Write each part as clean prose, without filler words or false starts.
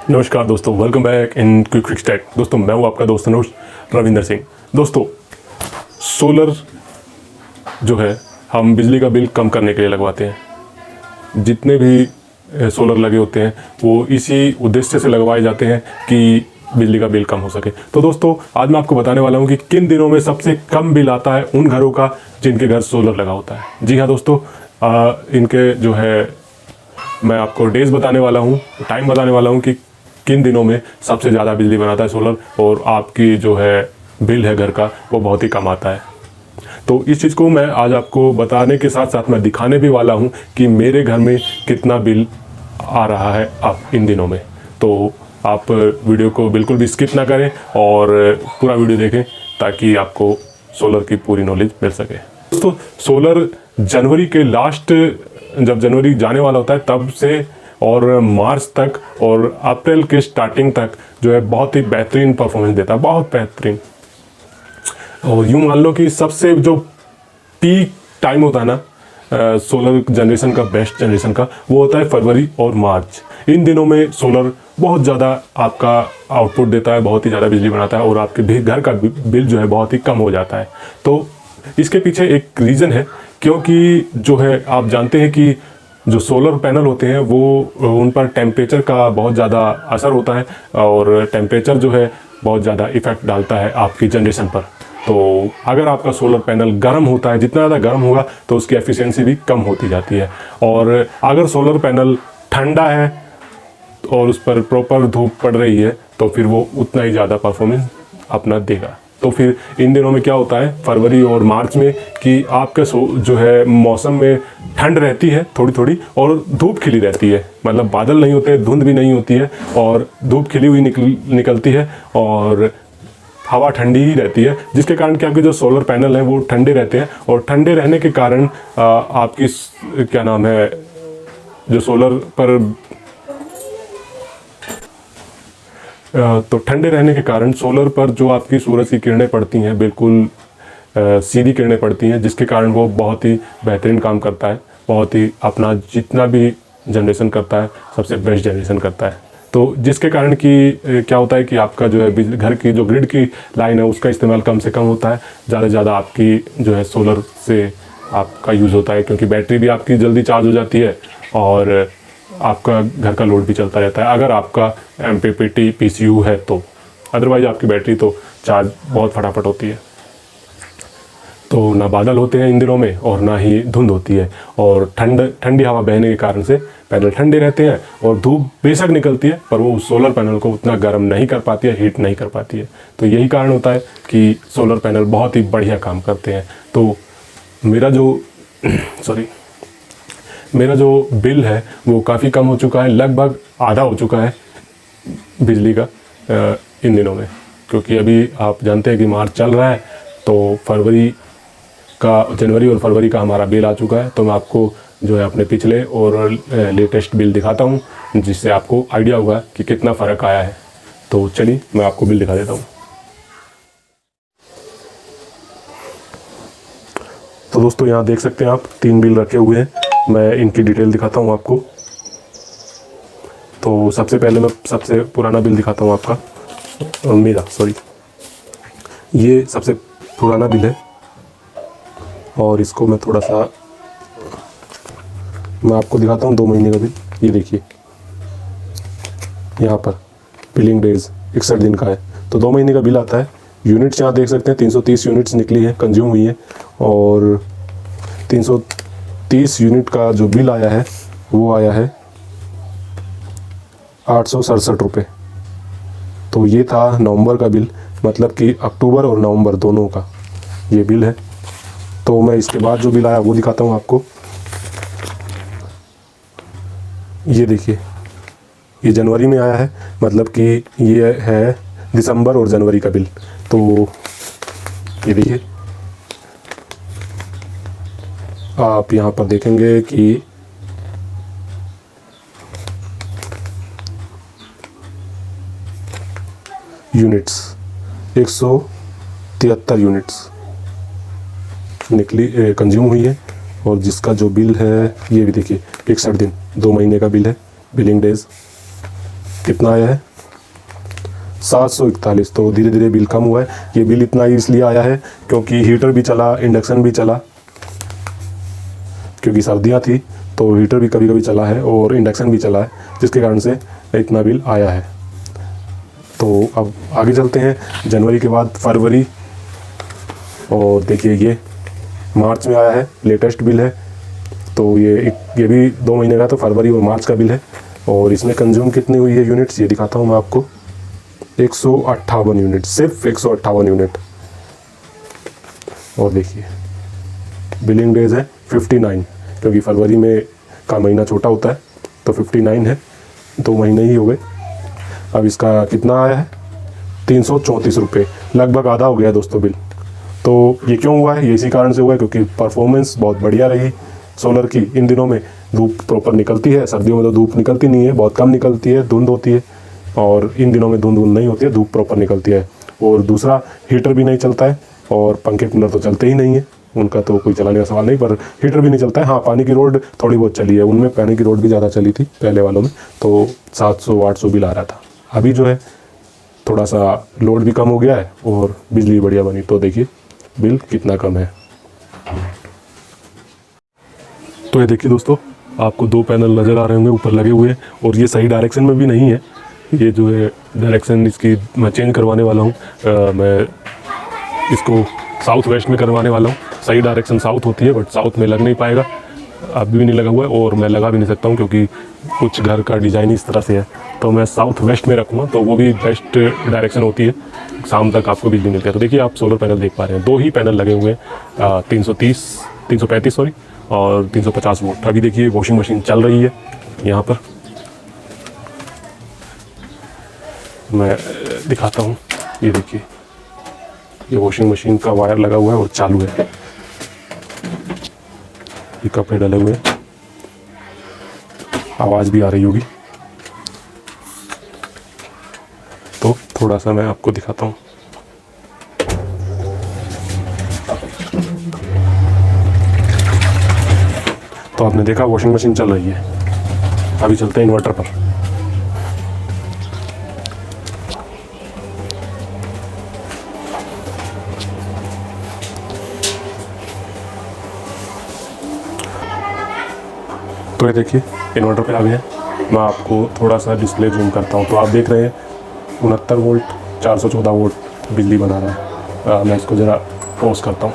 नमस्कार दोस्तों, welcome back in quick fix tech. दोस्तों मैं हूँ आपका दोस्त अनुज रविंदर सिंह। दोस्तों सोलर जो है हम बिजली का बिल कम करने के लिए लगवाते हैं। जितने भी सोलर लगे होते हैं वो इसी उद्देश्य से लगवाए जाते हैं कि बिजली का बिल कम हो सके। तो दोस्तों आज मैं आपको बताने वाला हूँ कि किन दिनों में सबसे कम बिल आता है उन घरों का जिनके घर सोलर लगा होता है। जी हाँ दोस्तों, इनके जो है मैं आपको डेज बताने वाला हूँ, टाइम बताने वाला हूँ कि किन दिनों में सबसे ज़्यादा बिजली बनाता है सोलर और आपकी जो है बिल है घर का वो बहुत ही कम आता है। तो इस चीज़ को मैं आज आपको बताने के साथ साथ मैं दिखाने भी वाला हूँ कि मेरे घर में कितना बिल आ रहा है अब इन दिनों में। तो आप वीडियो को बिल्कुल भी स्किप ना करें और पूरा वीडियो देखें ताकि आपको सोलर की पूरी नॉलेज मिल सके। दोस्तों सोलर जनवरी के लास्ट, जब जनवरी जाने वाला होता है तब से और मार्च तक और अप्रैल के स्टार्टिंग तक जो है बहुत ही बेहतरीन परफॉर्मेंस देता है, बहुत बेहतरीन। और यूँ मान लो कि सबसे जो पीक टाइम होता है ना सोलर जनरेशन का, बेस्ट जनरेशन का, वो होता है फरवरी और मार्च। इन दिनों में सोलर बहुत ज़्यादा आपका आउटपुट देता है, बहुत ही ज़्यादा बिजली बनाता है और आपके घर का बिल जो है बहुत ही कम हो जाता है। तो इसके पीछे एक रीज़न है, क्योंकि जो है आप जानते हैं कि जो सोलर पैनल होते हैं वो उन पर टेम्परेचर का बहुत ज़्यादा असर होता है और टेम्परेचर जो है बहुत ज़्यादा इफ़ेक्ट डालता है आपकी जनरेशन पर। तो अगर आपका सोलर पैनल गर्म होता है, जितना ज़्यादा गर्म होगा तो उसकी एफिशिएंसी भी कम होती जाती है। और अगर सोलर पैनल ठंडा है और उस पर प्रॉपर धूप पड़ रही है तो फिर वो उतना ही ज़्यादा परफॉर्मेंस अपना देगा। तो फिर इन दिनों में क्या होता है फरवरी और मार्च में कि आपके जो है मौसम में ठंड रहती है थोड़ी थोड़ी और धूप खिली रहती है, मतलब बादल नहीं होते, धुंध भी नहीं होती है और धूप खिली हुई निकलती है और हवा ठंडी ही रहती है, जिसके कारण कि आपके जो सोलर पैनल हैं वो ठंडे रहते हैं। और ठंडे रहने के कारण आपकी क्या नाम है जो सोलर पर तो ठंडे रहने के कारण सोलर पर जो आपकी सूरज की किरणें पड़ती हैं बिल्कुल सीधी किरणें पड़ती हैं, जिसके कारण वो बहुत ही बेहतरीन काम करता है, बहुत ही अपना जितना भी जनरेशन करता है सबसे बेस्ट जनरेशन करता है। तो जिसके कारण कि क्या होता है कि आपका जो है घर की जो ग्रिड की लाइन है उसका इस्तेमाल कम से कम होता है, ज़्यादा से ज़्यादा आपकी जो है सोलर से आपका यूज़ होता है, क्योंकि बैटरी भी आपकी जल्दी चार्ज हो जाती है और आपका घर का लोड भी चलता रहता है अगर आपका MPPT PCU है तो। अदरवाइज आपकी बैटरी तो चार्ज बहुत फटाफट होती है। तो ना बादल होते हैं इन दिनों में और ना ही धुंध होती है और ठंडी हवा बहने के कारण से पैनल ठंडे रहते हैं और धूप बेशक निकलती है पर वो सोलर पैनल को उतना गर्म नहीं कर पाती है, हीट नहीं कर पाती है। तो यही कारण होता है कि सोलर पैनल बहुत ही बढ़िया काम करते हैं। तो मेरा जो बिल है वो काफ़ी कम हो चुका है, लगभग आधा हो चुका है बिजली का इन दिनों में, क्योंकि अभी आप जानते हैं कि मार्च चल रहा है तो जनवरी और फरवरी का हमारा बिल आ चुका है। तो मैं आपको जो है अपने पिछले और लेटेस्ट बिल दिखाता हूँ जिससे आपको आइडिया होगा कि कितना फ़र्क आया है। तो चलिए मैं आपको बिल दिखा देता हूँ। तो दोस्तों यहाँ देख सकते हैं आप 3 बिल रखे हुए हैं, मैं इनकी डिटेल दिखाता हूँ आपको। तो सबसे पहले मैं सबसे पुराना बिल दिखाता हूँ आपका, ये सबसे पुराना बिल है और इसको मैं थोड़ा सा मैं आपको दिखाता हूँ 2 महीने का बिल। ये देखिए यहाँ पर बिलिंग डेज 61 दिन का है तो 2 महीने का बिल आता है। यूनिट्स यहाँ देख सकते हैं 330 यूनिट्स निकली है, कंज्यूम हुई है और 330 यूनिट का जो बिल आया है वो आया है 867 रुपये। तो ये था नवंबर का बिल, मतलब कि अक्टूबर और नवंबर दोनों का ये बिल है। तो मैं इसके बाद जो बिल आया वो दिखाता हूँ आपको। ये देखिए ये जनवरी में आया है, मतलब कि ये है दिसंबर और जनवरी का बिल। तो ये देखिए आप यहाँ पर देखेंगे कि यूनिट्स 173 यूनिट्स निकली कंज्यूम हुई है और जिसका जो बिल है ये भी देखिए 61 दिन 2 महीने का बिल है, बिलिंग डेज। कितना आया है 741। तो धीरे धीरे बिल कम हुआ है। ये बिल इतना इसलिए आया है क्योंकि हीटर भी चला, इंडक्शन भी चला, क्योंकि सर्दियाँ थी तो हीटर भी कभी कभी चला है और इंडक्शन भी चला है, जिसके कारण से इतना बिल आया है। तो अब आगे चलते हैं। जनवरी के बाद फरवरी, और देखिए ये मार्च में आया है, लेटेस्ट बिल है। तो ये भी 2 महीने का, तो फरवरी और मार्च का बिल है। और इसमें कंज्यूम कितनी हुई है यूनिट्स, ये दिखाता हूँ मैं आपको। 158 यूनिट, सिर्फ 158 यूनिट। और देखिए बिलिंग डेज है 59, क्योंकि फरवरी में का महीना छोटा होता है, तो 59 है, 2 महीने ही हो गए। अब इसका कितना आया है 334 रुपये, लगभग आधा हो गया दोस्तों बिल। तो ये क्यों हुआ है, ये इसी कारण से हुआ है क्योंकि परफॉर्मेंस बहुत बढ़िया रही सोलर की। इन दिनों में धूप प्रॉपर निकलती है, सर्दियों में तो धूप निकलती नहीं है, बहुत कम निकलती है, धुंध होती है। और इन दिनों में धुंध नहीं होती है, धूप प्रॉपर निकलती है। और दूसरा, हीटर भी नहीं चलता है और पंखे कूलर तो चलते ही नहीं है, उनका तो कोई चलाने का सवाल नहीं, पर हीटर भी नहीं चलता है। हाँ, पानी की रोड थोड़ी बहुत चली है, उनमें पानी की रोड भी ज़्यादा चली थी पहले वालों में, तो 700-800 बिल आ रहा था। अभी जो है थोड़ा सा लोड भी कम हो गया है और बिजली भी बढ़िया बनी, तो देखिए बिल कितना कम है। तो ये देखिए दोस्तों, आपको 2 पैनल नज़र आ रहे होंगे ऊपर लगे हुए, और ये सही डायरेक्शन में भी नहीं है। ये जो है डायरेक्शन इसकी मैं चेंज करवाने वाला हूँ, मैं इसको साउथ वेस्ट में करवाने वाला हूँ। सही डायरेक्शन साउथ होती है, बट साउथ में लग नहीं पाएगा, अभी भी नहीं लगा हुआ है, और मैं लगा भी नहीं सकता हूँ क्योंकि कुछ घर का डिज़ाइन इस तरह से है। तो मैं साउथ वेस्ट में रखूँगा, तो वो भी बेस्ट डायरेक्शन होती है, शाम तक आपको बिजली मिलती है। तो देखिए आप सोलर पैनल देख पा रहे हैं, 2 ही पैनल लगे हुए हैं, 335 सॉरी, और 350 वोल्ट। अभी देखिए वॉशिंग मशीन चल रही है यहाँ पर, मैं दिखाता हूँ। ये देखिए ये वॉशिंग मशीन का वायर लगा हुआ है और चालू है, ये कपड़े डले हुए हैं, आवाज़ भी आ रही होगी। तो थोड़ा सा मैं आपको दिखाता हूँ। तो आपने देखा वॉशिंग मशीन चल रही है। अभी चलते हैं इन्वर्टर पर। तो ये देखिए इन्वर्टर पे आ गए हैं। मैं आपको थोड़ा सा डिस्प्ले जूम करता हूँ, तो आप देख रहे हैं 69 वोल्ट 414 वोल्ट बिजली बना रहा है। मैं इसको ज़रा पॉज करता हूँ।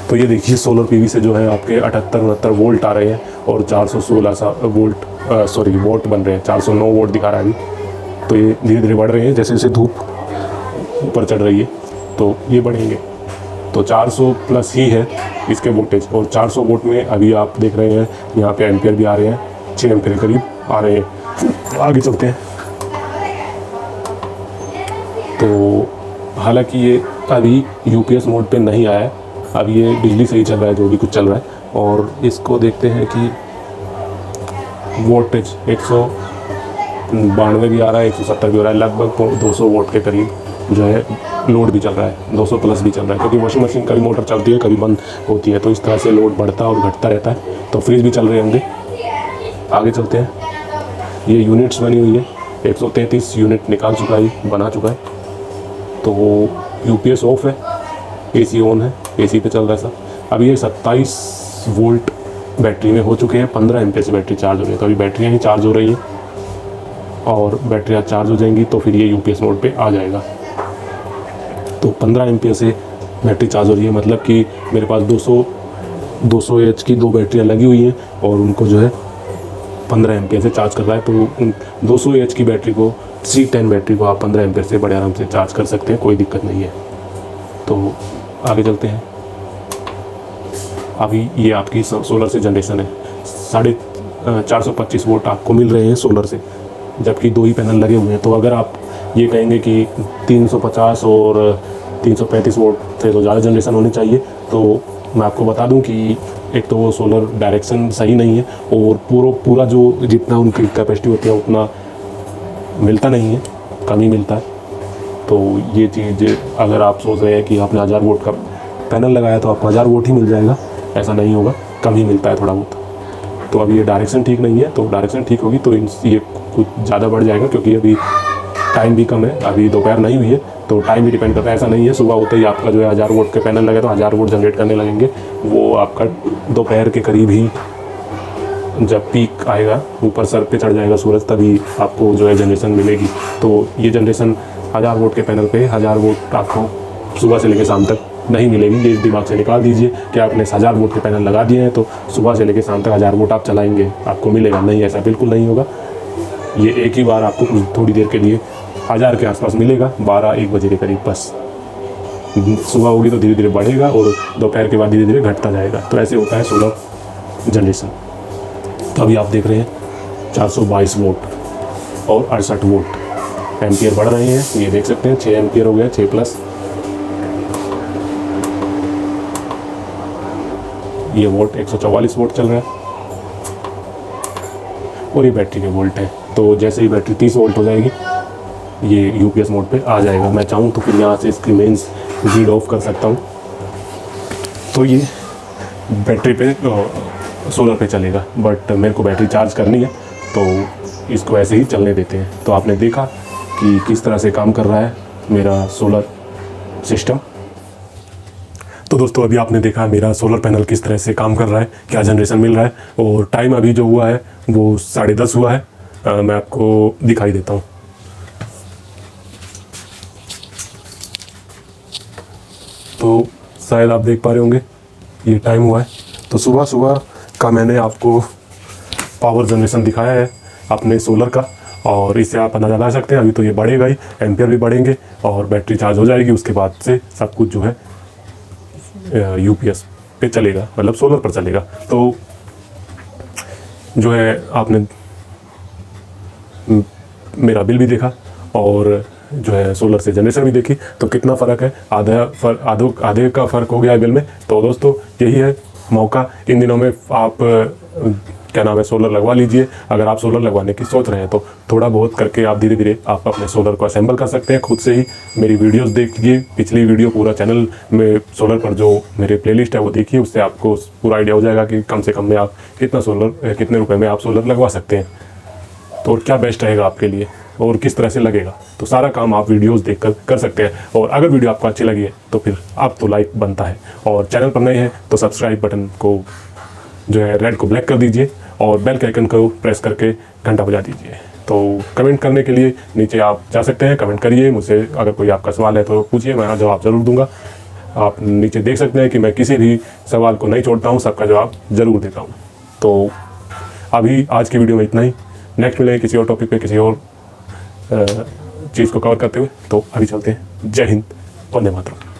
तो ये देखिए सोलर पीवी से जो है आपके 78-69 वोल्ट आ रहे हैं, और 416 वोल्ट वोट बन रहे हैं। 409 वोल्ट दिखा रहा है अभी। तो ये धीरे धीरे बढ़ रहे हैं, जैसे जैसे धूप ऊपर चढ़ रही है तो ये बढ़ेंगे। तो 400 प्लस ही है इसके वोल्टेज, और 400 वोल्ट में अभी आप देख रहे हैं यहाँ पे एम्पियर भी आ रहे हैं, 6 एम्पियर करीब आ रहे हैं। आगे चलते हैं। तो हालांकि ये अभी यूपीएस मोड पे नहीं आया है, अभी ये बिजली से ही चल रहा है, जो भी कुछ चल रहा है। और इसको देखते हैं कि वोल्टेज 192 भी आ रहा है, 170 भी हो रहा है, लगभग 200 वोल्ट के करीब जो है लोड भी चल रहा है, 200 प्लस भी चल रहा है। क्योंकि वॉशिंग मशीन कभी मोटर चलती है कभी बंद होती है, तो इस तरह से लोड बढ़ता और घटता रहता है। तो फ्रिज भी चल रहे होंगे। आगे चलते हैं। ये यूनिट्स बनी हुई है, 133 यूनिट निकाल चुका है, बना चुका है। तो यूपीएस ऑफ है, एसी ऑन है, एसी पे चल रहा है सब। अभी ये 27 वोल्ट बैटरी में हो चुके हैं, 15 एम्पियर से बैटरी चार्ज हो रही है। तो अभी बैटरियाँ ही चार्ज हो रही हैं, और बैटरियाँ चार्ज हो जाएंगी तो फिर ये यूपीएस मोड पे आ जाएगा। तो 15 एम्पियर से बैटरी चार्ज हो रही है, मतलब कि मेरे पास 200 एच की 2 बैटरियाँ लगी हुई हैं, और उनको जो है 15 एम्पियर से चार्ज कर रहा है। तो 200 एच की बैटरी को, C10 बैटरी को आप 15 एम्पियर से बड़े आराम से चार्ज कर सकते हैं, कोई दिक्कत नहीं है। तो आगे चलते हैं। अभी ये आपकी सोलर से जनरेशन है, 425 वोल्ट आपको मिल रहे हैं सोलर से, जबकि 2 ही पैनल लगे हुए हैं। तो अगर आप ये कहेंगे कि 350 और 335 वोल्ट से तो ज़्यादा जनरेशन होनी चाहिए, तो मैं आपको बता दूं कि एक तो वो सोलर डायरेक्शन सही नहीं है, और पूरा जो जितना उनकी कैपेसिटी होती है उतना मिलता नहीं है, कम ही मिलता है। तो ये चीज़ अगर आप सोच रहे हैं कि आपने 1000 वोल्ट का पैनल लगाया तो आपको 1000 वोल्ट ही मिल जाएगा, ऐसा नहीं होगा, कम ही मिलता है थोड़ा बहुत। तो अभी ये डायरेक्शन ठीक नहीं है, तो डायरेक्शन ठीक होगी तो ये कुछ ज़्यादा बढ़ जाएगा, क्योंकि अभी टाइम भी कम है, अभी दोपहर नहीं हुई है, तो टाइम भी डिपेंड करता है। ऐसा नहीं है सुबह होते ही आपका जो है 1000 वोल्ट के पैनल लगे तो 1000 वोल्ट जनरेट करने लगेंगे, वो आपका दोपहर के करीब ही जब पीक आएगा, ऊपर सर पे चढ़ जाएगा सूरज, तभी आपको जो है जनरेशन मिलेगी। तो ये जनरेशन 1000 वोल्ट के पैनल पे 1000 वोल्ट आपको सुबह से लेकर शाम तक नहीं मिलेगी। ये दिमाग से निकाल दीजिए कि आपने 1000 वोल्ट के पैनल लगा दिए हैं तो सुबह से लेकर शाम तक 1000 वोल्ट आप चलाएंगे आपको मिलेगा, नहीं, ऐसा बिल्कुल नहीं होगा। ये एक ही बार आपको थोड़ी देर के लिए 1000 के आसपास मिलेगा, 12-1 बजे के करीब बस। सुबह होगी तो धीरे धीरे बढ़ेगा और दोपहर के बाद धीरे धीरे घटता जाएगा। तो ऐसे होता है सोलर जनरेशन। तो अभी आप देख रहे हैं 422 वोल्ट और 68 वोल्ट एम्पियर बढ़ रहे हैं, ये देख सकते हैं 6 एम्पियर हो गया, 6+। ये वोल्ट 144 वोल्ट चल रहा है और ये बैटरी के वोल्ट है। तो जैसे ही बैटरी 30 वोल्ट हो जाएगी ये यूपीएस मोड पे आ जाएगा। मैं चाहूँ तो फिर यहाँ से इसकी मेंस रीड ऑफ कर सकता हूँ। तो ये बैटरी पे सोलर पे चलेगा, बट मेरे को बैटरी चार्ज करनी है तो इसको ऐसे ही चलने देते हैं। तो आपने देखा कि किस तरह से काम कर रहा है मेरा सोलर सिस्टम। तो दोस्तों अभी आपने देखा मेरा सोलर पैनल किस तरह से काम कर रहा है, क्या जनरेशन मिल रहा है, और टाइम अभी जो हुआ है वो 10:30 हुआ है। मैं आपको दिखाई देता हूँ। तो शायद आप देख पा रहे होंगे ये टाइम हुआ है। तो सुबह सुबह का मैंने आपको पावर जनरेशन दिखाया है अपने सोलर का, और इससे आप अंदाजा लगा सकते हैं अभी तो ये बढ़ेगा ही, एम्पियर भी बढ़ेंगे और बैटरी चार्ज हो जाएगी। उसके बाद से सब कुछ जो है यूपीएस पे चलेगा, मतलब सोलर पर चलेगा। तो जो है आपने मेरा बिल भी देखा और जो है सोलर से जनरेशन भी देखी, तो कितना फ़र्क है, आधे का फ़र्क हो गया है बिल में। तो दोस्तों यही है मौका, इन दिनों में आप क्या नाम है सोलर लगवा लीजिए। अगर आप सोलर लगवाने की सोच रहे हैं तो थोड़ा बहुत करके आप धीरे धीरे आप अपने सोलर को असेंबल कर सकते हैं खुद से ही। मेरी वीडियोस देखिए, पिछली वीडियो पूरा चैनल में सोलर पर जो मेरे प्लेलिस्ट है वो देखिए, उससे आपको पूरा आइडिया हो जाएगा कि कम से कम में आप कितने रुपये में आप सोलर लगवा सकते हैं, तो और क्या बेस्ट रहेगा आपके लिए और किस तरह से लगेगा। तो सारा काम आप वीडियोस देखकर कर सकते हैं। और अगर वीडियो आपको अच्छी लगी है तो फिर आप तो लाइक बनता है, और चैनल पर नए हैं तो सब्सक्राइब बटन को जो है रेड को ब्लैक कर दीजिए और बेल के आइकन को प्रेस करके घंटा बजा दीजिए। तो कमेंट करने के लिए नीचे आप जा सकते हैं, कमेंट करिए मुझसे। अगर कोई आपका सवाल है तो पूछिए, मैं जवाब ज़रूर दूंगा। आप नीचे देख सकते हैं कि मैं किसी भी सवाल को नहीं छोड़ता हूँ, सबका जवाब ज़रूर देता हूँ। तो अभी आज की वीडियो में इतना ही, नेक्स्ट मिलेंगे किसी और टॉपिक पे, किसी और चीज़ को कवर करते हुए। तो अभी चलते हैं। जय हिंद, वंदे मातरम।